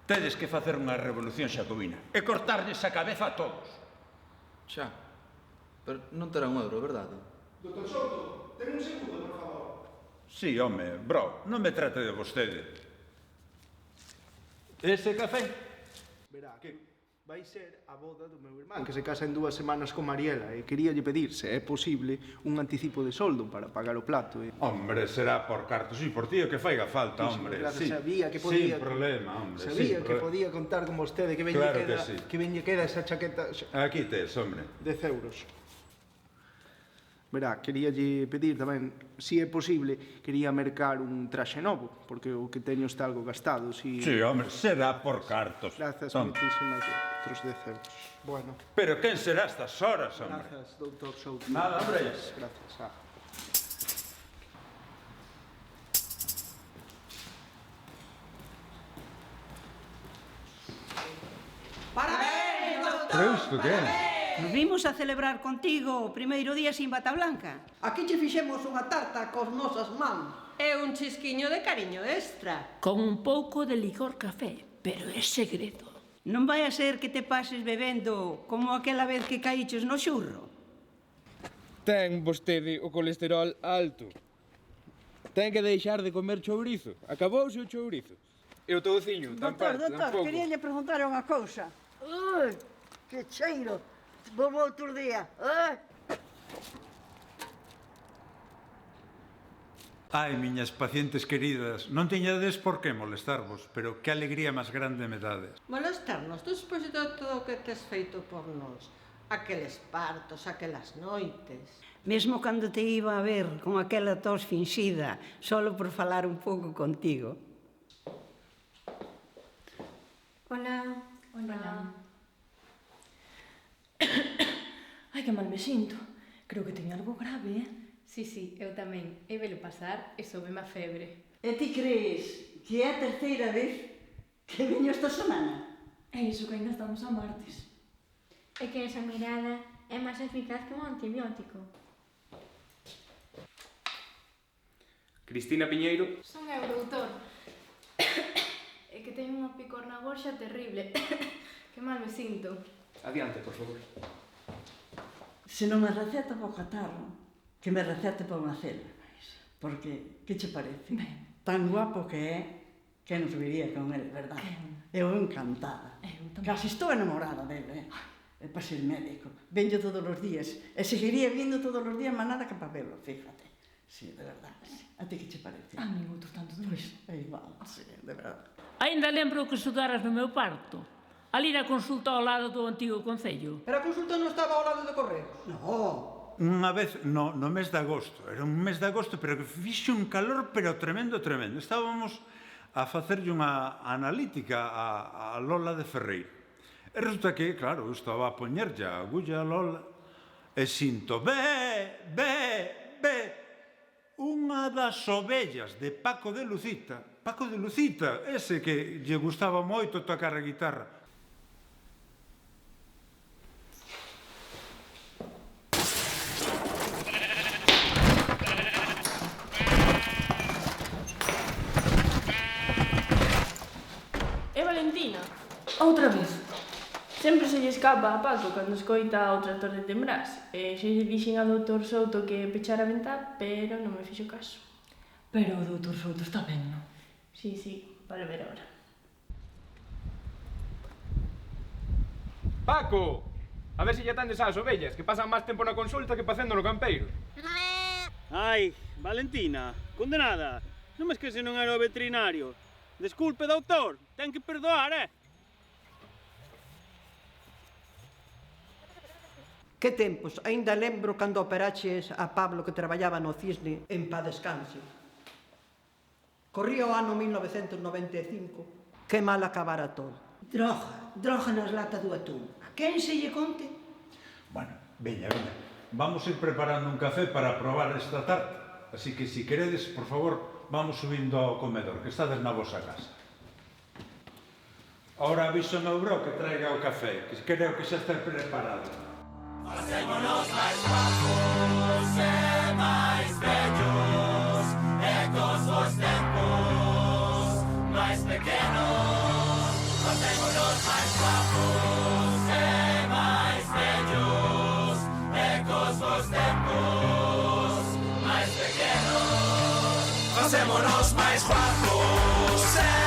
Tedes que facer unha revolución xacobina e cortarlles a cabeza a todos. Xa. Pero non terá un euro, verdade? Doutor Souto, ten un segundo, por favor. Sí, home, bro, non me trate de vostede. Ese café? Verá, que vai ser a boda do meu irmán, que se casa en 2 semanas con Mariela, e queríalle pedir, se é posible, un anticipo de soldo para pagar o plato. Hombre, será por cartos e por tío que faiga falta, hombre. Sí, sabía que Sin podía... problema, hombre. Sabía que podía contar con vostede, que ben Claro lle queda, que sí. que ben lle queda esa chaqueta... Aquí tes, hombre. 10 euros. Verá, queríalle pedir tamén, se é posible, quería mercar un traxe novo, porque o que teño está algo gastado. Si... Sí, hombre, será por cartos. Gracias, Toma. moitísimas, outros 10 euros. Bueno. Pero quen será estas horas, hombre? Gracias, doutor Souto. Nada, hombre. Gracias. Parabéns, doutor! Pero isto que é? Nos vimos a celebrar contigo o primeiro día sin bata blanca. Aquí che fixemos unha tarta cos nosas mans. É un chisquiño de cariño extra. Con un pouco de licor café, pero é segredo. Non vai a ser que te pases bebendo como aquela vez que caíches no xurro. Ten vostede o colesterol alto. Ten que deixar de comer chourizo. Acabouse o chourizo. E o touciño, tan parte, tampouco. Queríalle preguntar unha cousa. Ui, que cheiro. Volvo outro día. Ai, miñas pacientes queridas, non tiñades por que molestarvos, pero que alegría máis grande me dades. Molestarnos despois de todo o que tes feito por nós. Aqueles partos, aquelas noites. Mesmo cando te iba a ver con aquela tos finxida, solo por falar un pouco contigo. Hola. Ai, que mal me sinto. Creo que teño algo grave, Sí, eu tamén. E velo pasar e soube-me a febre. E ti crees que é a terceira vez que veño esta semana? É iso que ainda estamos a martes. É que esa mirada é máis eficaz que un antibiótico. Cristina Piñeiro. Son eu, doutor. É que teño unha picor na gorxa terrible. Que mal me sinto. Adiante, por favor. Se non me receta para o catarro, que me recete para unha cela. Porque, que che parece? Ben. Tan guapo que é, que non subiría con ele, verdade? Eu encantada. Eu tamén. Casi estou enamorada dele, É para ser médico. Vengo todos os días. E seguiría vindo todos os días, mas nada que para verlo, fíjate. Sí, de verdade. A ti que che parece? A mí outro tanto de Pois, é igual, sí, de verdade. Ainda lembro que estudaras no meu parto. Ali na consulta ao lado do antigo concello. Pero a consulta non estaba ao lado do correo? No. Unha vez, no mes de agosto, era un mes de agosto, pero que fixe un calor, pero tremendo. Estábamos a facerlle unha analítica a Lola de Ferreiro. E resulta que, claro, eu estaba a poñerlle a agulla a Lola e sinto, unha das ovellas de Paco de Lucita, ese que lle gustaba moito tocar a guitarra. É Valentina. Outra vez. Sempre se lle escapa a Paco cando escoita o trator de Tembrás. E xe lle dixen a doutor Souto que pechara a ventá, pero non me fixo caso. Pero o doutor Souto está ben, non? Sí, para ver ahora. Paco! A ver se lle atendes ás ovellas, que pasan máis tempo na consulta que facendo no campeiro. Ai, Valentina, condenada. Non me esquece non era o veterinario. Desculpe, doutor, ten que perdoar, Que tempos, aínda lembro cando operaches a Pablo que traballaba no Cisne en paz descanse. Corría o ano 1995. Que mal acabara todo. Droga nas latas do atún. A quen se lle conte? Bueno, veña. Vamos a ir preparando un café para probar esta tarta. Así que, si queredes, por favor, vamos subindo ao comedor, que estades na vosa casa. Ahora aviso ao meu bro que traiga o café, que creo que xa está preparado. Facémonos máis guapos e máis bellos, e cos vos tempos máis pequenos. Facémonos máis guapos e máis bellos, e cos vos tempos máis pequenos. Facémonos máis guapos e